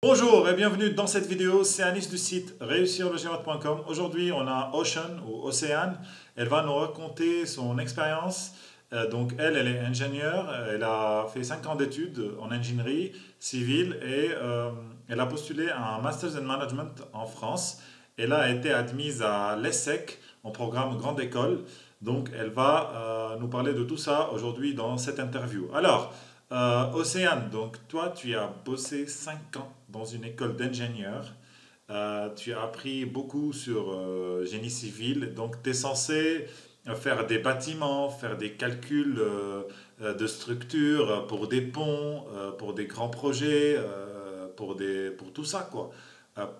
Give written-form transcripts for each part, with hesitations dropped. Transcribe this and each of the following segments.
Bonjour et bienvenue dans cette vidéo, c'est Anis du site réussirlegmat.com. Aujourd'hui on a Ocean ou Océane, elle va nous raconter son expérience. Donc elle est ingénieure, elle a fait 5 ans d'études en ingénierie civile et elle a postulé à un Masters in Management en France. Elle a été admise à l'ESSEC en programme Grande École. Donc elle va nous parler de tout ça aujourd'hui dans cette interview. Alors, Océane, donc toi, tu as bossé 5 ans dans une école d'ingénieur. Tu as appris beaucoup sur génie civil. Donc, tu es censé faire des bâtiments, faire des calculs de structure pour des ponts, pour des grands projets, pour tout ça, quoi.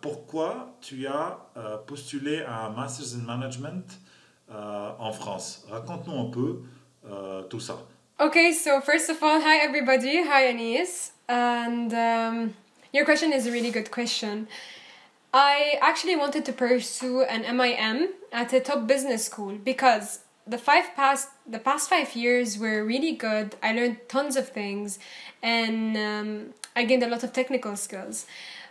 Pourquoi tu as postulé à un Masters in Management en France? Raconte-nous un peu tout ça. Okay, so first of all, hi everybody. Hi Anis. And your question is a really good question. I actually wanted to pursue an MIM at a top business school because the past 5 years were really good. I learned tons of things, and I gained a lot of technical skills.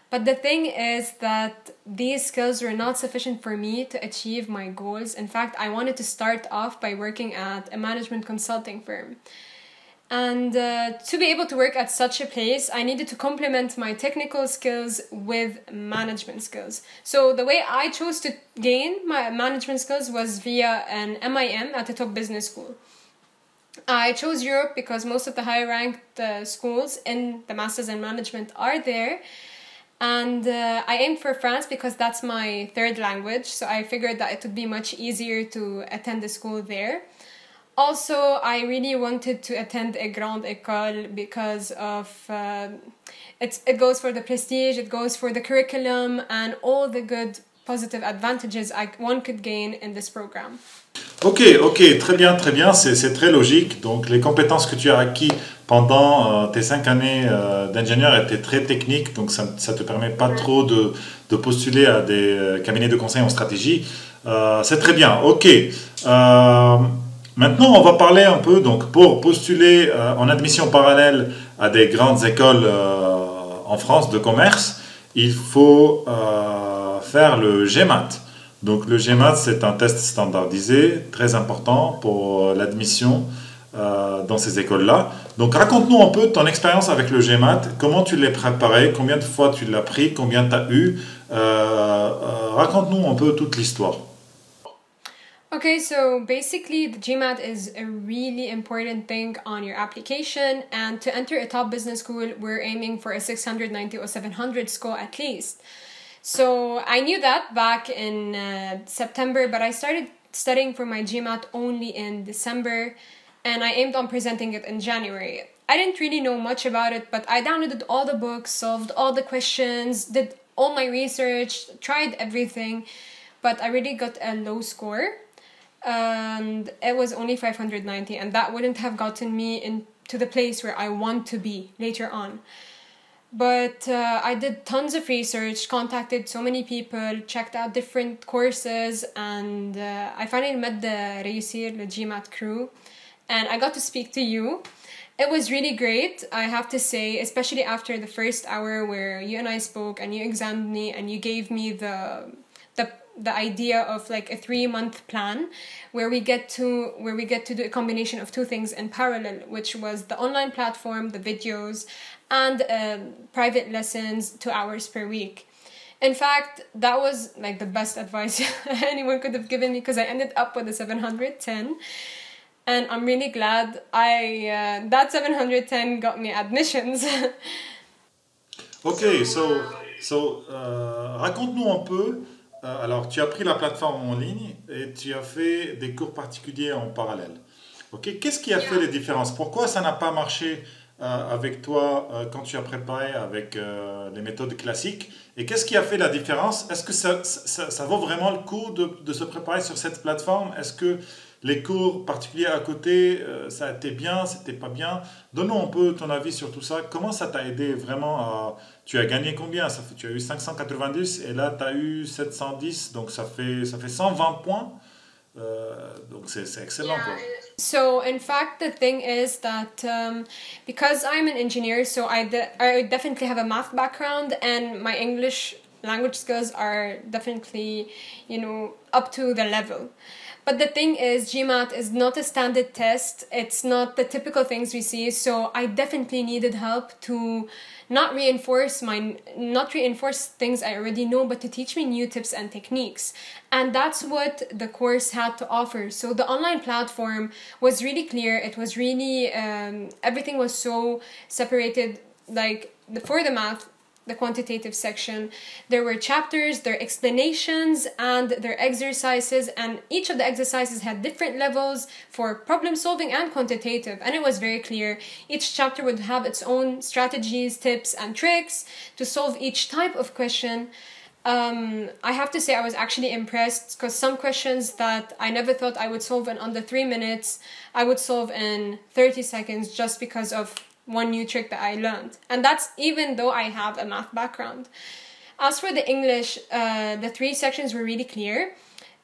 But the thing is that these skills were not sufficient for me to achieve my goals. In fact, I wanted to start off by working at a management consulting firm. And to be able to work at such a place, I needed to complement my technical skills with management skills. So the way I chose to gain my management skills was via an MIM at a top business school. I chose Europe because most of the higher ranked schools in the Masters in Management are there. And I aimed for France because that's my third language, so I figured that it would be much easier to attend the school there. Also, I really wanted to attend a grande école because of it goes for the prestige, it goes for the curriculum, and all the good positive advantages one could gain in this program. Ok, très bien, c'est très logique. Donc, les compétences que tu as acquis pendant tes 5 années d'ingénieur étaient très techniques, donc ça ne te permet pas trop de postuler à des cabinets de conseil en stratégie. C'est très bien, ok. Maintenant, on va parler un peu, donc, pour postuler en admission parallèle à des grandes écoles en France de commerce, il faut faire le GMAT. Donc le GMAT, c'est un test standardisé, très important pour l'admission dans ces écoles-là. Donc raconte-nous un peu ton expérience avec le GMAT, comment tu l'as préparé, combien de fois tu l'as pris, combien tu as eu. Raconte-nous un peu toute l'histoire. Okay, so basically the GMAT is a really important thing on your application, and to enter a top business school, we're aiming for a 690 or 700 score at least. So I knew that back in September, but I started studying for my GMAT only in December, and I aimed on presenting it in January. I didn't really know much about it, but I downloaded all the books, solved all the questions, did all my research, tried everything, but I really got a low score, and it was only 590, and that wouldn't have gotten me into the place where I want to be later on. But I did tons of research, contacted so many people, checked out different courses, and I finally met the Réussir le GMAT crew, and I got to speak to you. It was really great, I have to say, especially after the first hour where you and I spoke and you examined me and you gave me the idea of like a 3-month plan where we get to do a combination of two things in parallel, which was the online platform, the videos, and private lessons 2 hours per week. In fact, that was like the best advice anyone could have given me, because I ended up with a 710, and I'm really glad that 710 got me admissions. Ok, raconte-nous un peu. Alors, tu as pris la plateforme en ligne et tu as fait des cours particuliers en parallèle. Ok, qu'est-ce qui a fait les différences? Pourquoi ça n'a pas marché avec toi quand tu as préparé avec les méthodes classiques? Et qu'est-ce qui a fait la différence? Est-ce que ça vaut vraiment le coup de se préparer sur cette plateforme? Est-ce que les cours particuliers à côté, ça a été bien, c'était pas bien? Donne-nous un peu ton avis sur tout ça. Comment ça t'a aidé vraiment à... Tu as gagné combien? Tu as eu 590 et là tu as eu 710, donc ça fait 120 points. Donc c'est excellent, quoi. So in fact, the thing is that because I'm an engineer, so I definitely have a math background, and my English language skills are definitely, up to the level. But the thing is, GMAT is not a standard test. It's not the typical things we see. So I definitely needed help to not reinforce things I already know, but to teach me new tips and techniques. And that's what the course had to offer. So the online platform was really clear. It was really, everything was so separated, like for the math, the quantitative section, there were chapters, their explanations, and their exercises, and each of the exercises had different levels for problem solving and quantitative, and it was very clear. Each chapter would have its own strategies, tips, and tricks to solve each type of question. I have to say I was actually impressed, because some questions that I never thought I would solve in under 3 minutes, I would solve in 30 seconds just because of one new trick that I learned. And that's even though I have a math background. As for the English, the 3 sections were really clear.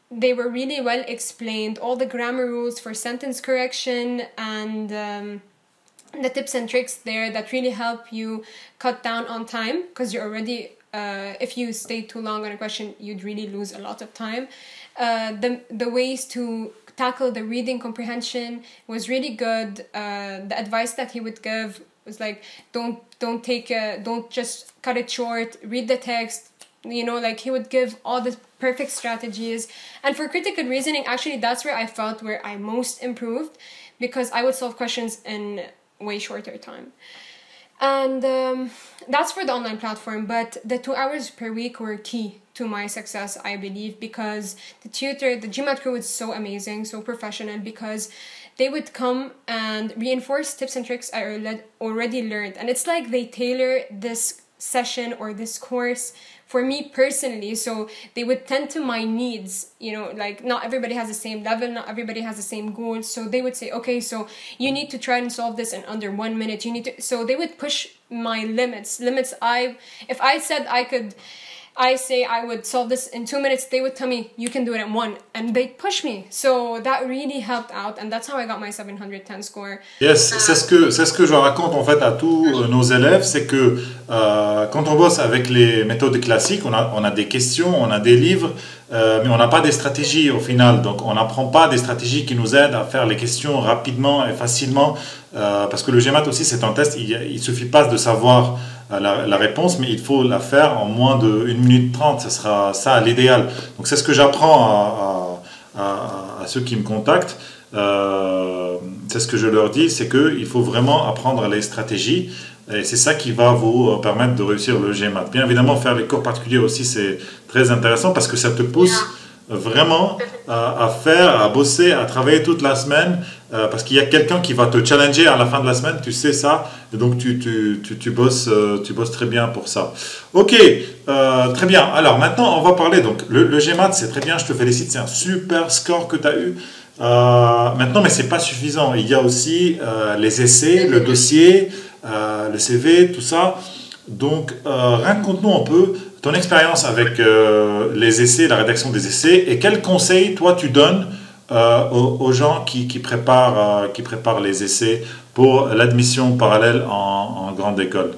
They were really well explained, all the grammar rules for sentence correction, and the tips and tricks there that really help you cut down on time, because you're already, if you stay too long on a question, you'd really lose a lot of time. The ways to tackle the reading comprehension was really good. The advice that he would give was like, don't just cut it short, read the text, like he would give all the perfect strategies. And for critical reasoning, actually that's where I felt where I most improved, because I would solve questions in way shorter time. And that's for the online platform, but the 2 hours per week were key to my success, I believe, because the GMAT crew was so amazing, so professional, because they would come and reinforce tips and tricks I already learned. And it's like they tailor this session or this course for me personally, so they would tend to my needs. Like not everybody has the same level, not everybody has the same goals, so they would say, okay, so you need to try and solve this in under 1 minute, so they would push my limits. If I said I would solve this in 2 minutes, they would tell me you can do it in 1, and they'd push me. So that really helped out, and that's how I got my 710 score. Yes, c'est ce que je raconte en fait à tous nos élèves, c'est que quand on bosse avec les méthodes classiques, on a des questions, on a des livres, mais on n'a pas des stratégies au final. Donc on n'apprend pas des stratégies qui nous aident à faire les questions rapidement et facilement, parce que le GMAT aussi c'est un test, il suffit pas de savoir la réponse, mais il faut la faire en moins de 1 minute 30, ce sera ça l'idéal. Donc c'est ce que j'apprends à ceux qui me contactent, c'est ce que je leur dis, c'est qu'il faut vraiment apprendre les stratégies, et c'est ça qui va vous permettre de réussir le GMAT. Bien évidemment, faire les cours particuliers aussi c'est très intéressant, parce que ça te pousse vraiment à bosser, à travailler toute la semaine, parce qu'il y a quelqu'un qui va te challenger à la fin de la semaine, tu sais ça, et donc tu bosses très bien pour ça. Ok, très bien. Alors maintenant on va parler, donc le GMAT c'est très bien, je te félicite, c'est un super score que tu as eu. Maintenant, mais c'est pas suffisant, il y a aussi les essais, le dossier, le CV, tout ça. Donc raconte-nous un peu ton expérience avec les essais, la rédaction des essais, et quels conseils toi tu donnes aux gens qui préparent les essais pour l'admission parallèle en grande école.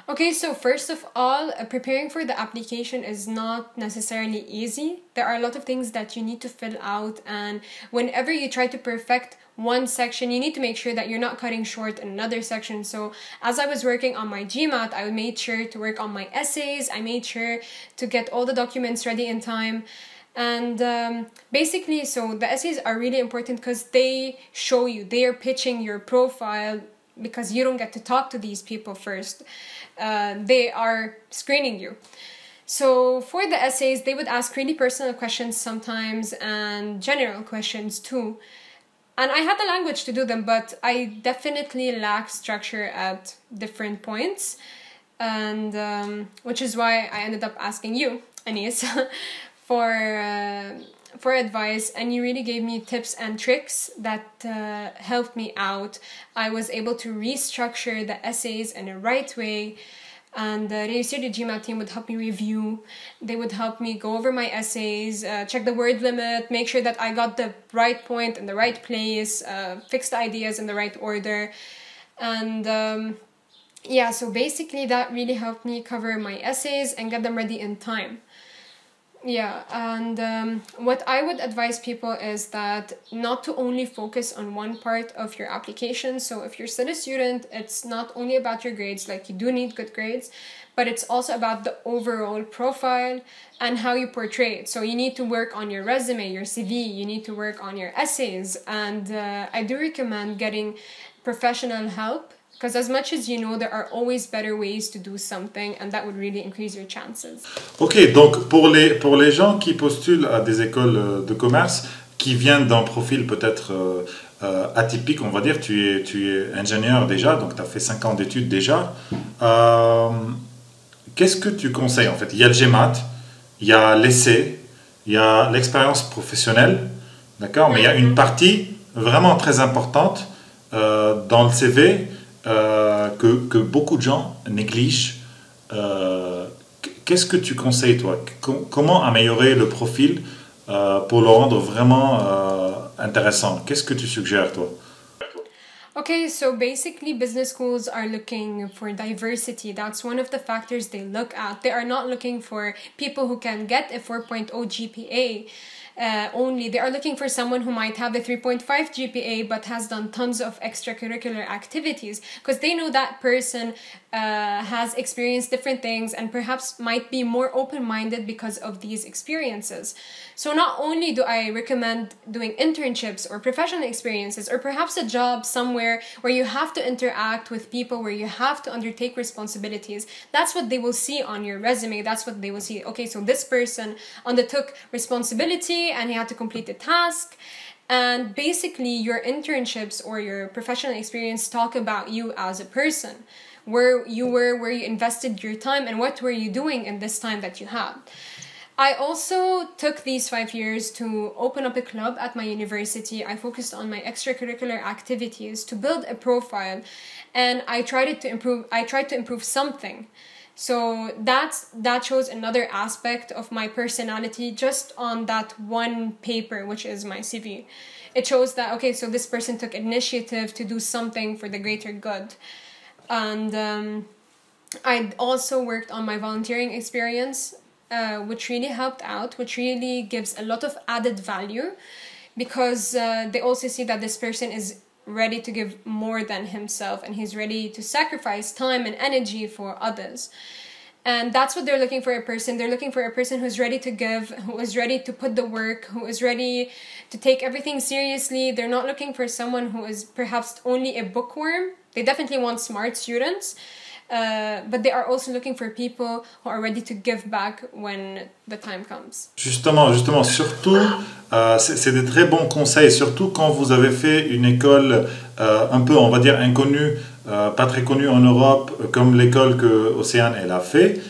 Okay, so first of all, preparing for the application is not necessarily easy. There are a lot of things that you need to fill out, and whenever you try to perfect one section, you need to make sure that you're not cutting short another section. So as I was working on my GMAT, I made sure to work on my essays. I made sure to get all the documents ready in time. And basically, so the essays are really important because they show you, they are pitching your profile, because you don't get to talk to these people first. They are screening you. So for the essays, they would ask really personal questions sometimes, and general questions too. And I had the language to do them, but I definitely lack structure at different points. And which is why I ended up asking you, Anis, for advice, and you really gave me tips and tricks that helped me out. I was able to restructure the essays in a right way. And Réussir the GMAT team would help me review. They would help me go over my essays, check the word limit, make sure that I got the right point in the right place, fix the ideas in the right order. And yeah, so basically that really helped me cover my essays and get them ready in time. Yeah, and what I would advise people is that not to only focus on one part of your application. So if you're still a student, it's not only about your grades, like you do need good grades, but it's also about the overall profile and how you portray it. So you need to work on your resume, your CV, you need to work on your essays, and I do recommend getting professional help. Because as much as you know, there are always better ways to do something, and that would really increase your chances. Ok, donc pour les gens qui postulent à des écoles de commerce, qui viennent d'un profil peut-être atypique, on va dire, tu es ingénieur déjà, donc tu as fait 5 ans d'études déjà. Qu'est-ce que tu conseilles en fait? Il y a le GMAT, il y a l'essai, il y a l'expérience professionnelle, d'accord? Mais il y a une partie vraiment très importante dans le CV que beaucoup de gens négligent. Qu'est-ce que tu conseilles, toi? Comment améliorer le profil pour le rendre vraiment intéressant? Qu'est-ce que tu suggères, toi? Okay, so basically business schools are looking for diversity. That's one of the factors they look at. They are not looking for people who can get a 4.0 GPA. Only. They are looking for someone who might have a 3.5 GPA but has done tons of extracurricular activities, because they know that person has experienced different things and perhaps might be more open-minded because of these experiences. So not only do I recommend doing internships or professional experiences or perhaps a job somewhere where you have to interact with people, where you have to undertake responsibilities. That's what they will see on your resume. That's what they will see. Okay, so this person undertook responsibility and he had to complete the task. And basically your internships or your professional experience talk about you as a person, where you were, where you invested your time, and what were you doing in this time that you had. I also took these 5 years to open up a club at my university. I focused on my extracurricular activities to build a profile, and I tried to improve something. So that shows another aspect of my personality just on that one paper, which is my CV. It shows that, okay, so this person took initiative to do something for the greater good. And I also worked on my volunteering experience, which really helped out, which really gives a lot of added value, because they also see that this person is ready to give more than himself, and he's ready to sacrifice time and energy for others. And that's what they're looking for a person. They're looking for a person who's ready to give, who is ready to put the work, who is ready to take everything seriously. They're not looking for someone who is perhaps only a bookworm. They definitely want smart students, but they are also looking for people who are ready to give back when the time comes. Justement, surtout, c'est des très bons conseils, surtout quand vous avez fait une école un peu, on va dire, inconnue, pas très connue en Europe, comme l'école que Océane elle a fait.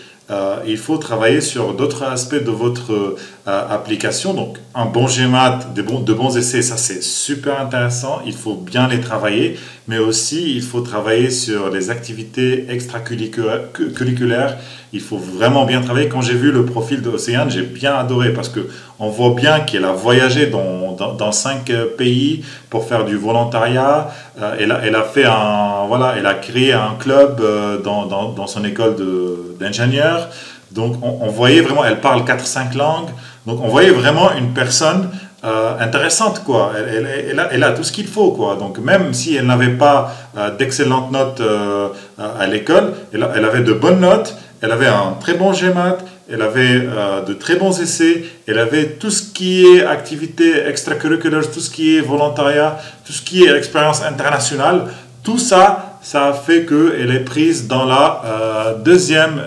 Il faut travailler sur d'autres aspects de votre application. Donc, un bon GMAT, de bons essais, ça c'est super intéressant. Il faut bien les travailler, mais aussi il faut travailler sur les activités extracurriculaires. Il faut vraiment bien travailler. Quand j'ai vu le profil d'Océane, j'ai bien adoré parce qu'on voit bien qu'elle a voyagé dans 5 pays pour faire du volontariat. Elle a fait elle a créé un club dans son école d'ingénieur. Donc on voyait vraiment, elle parle 4-5 langues. Donc on voyait vraiment une personne intéressante, quoi. Elle a tout ce qu'il faut, quoi. Donc même si elle n'avait pas d'excellentes notes à l'école, elle avait de bonnes notes. Elle avait un très bon GMAT, elle avait de très bons essais, elle avait tout ce qui est activité extracurriculaire, tout ce qui est volontariat, tout ce qui est expérience internationale. Tout ça, ça a fait qu'elle est prise dans la deuxième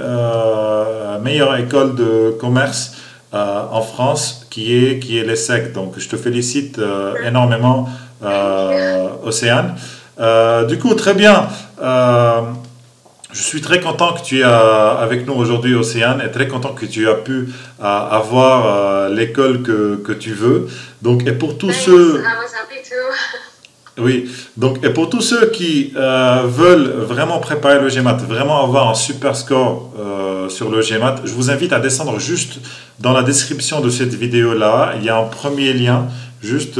meilleure école de commerce en France, qui est l'ESSEC. Donc je te félicite énormément, Océane. Du coup, très bien. Je suis très content que tu es avec nous aujourd'hui, Océane, et très content que tu as pu avoir l'école que tu veux. Donc, et pour tous ceux... Oui, donc et pour tous ceux qui veulent vraiment préparer le GMAT, vraiment avoir un super score sur le GMAT, je vous invite à descendre juste dans la description de cette vidéo-là. Il y a un premier lien juste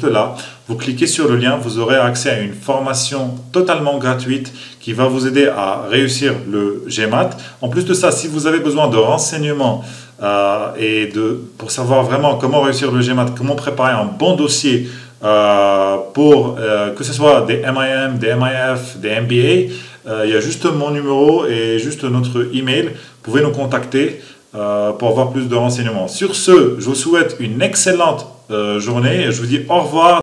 là. Vous cliquez sur le lien, vous aurez accès à une formation totalement gratuite qui va vous aider à réussir le GMAT. En plus de ça, si vous avez besoin de renseignements pour savoir vraiment comment réussir le GMAT, comment préparer un bon dossier pour que ce soit des MIM, des MIF, des MBA, il y a juste mon numéro et juste notre email. Vous pouvez nous contacter pour avoir plus de renseignements. Sur ce, je vous souhaite une excellente journée et je vous dis au revoir.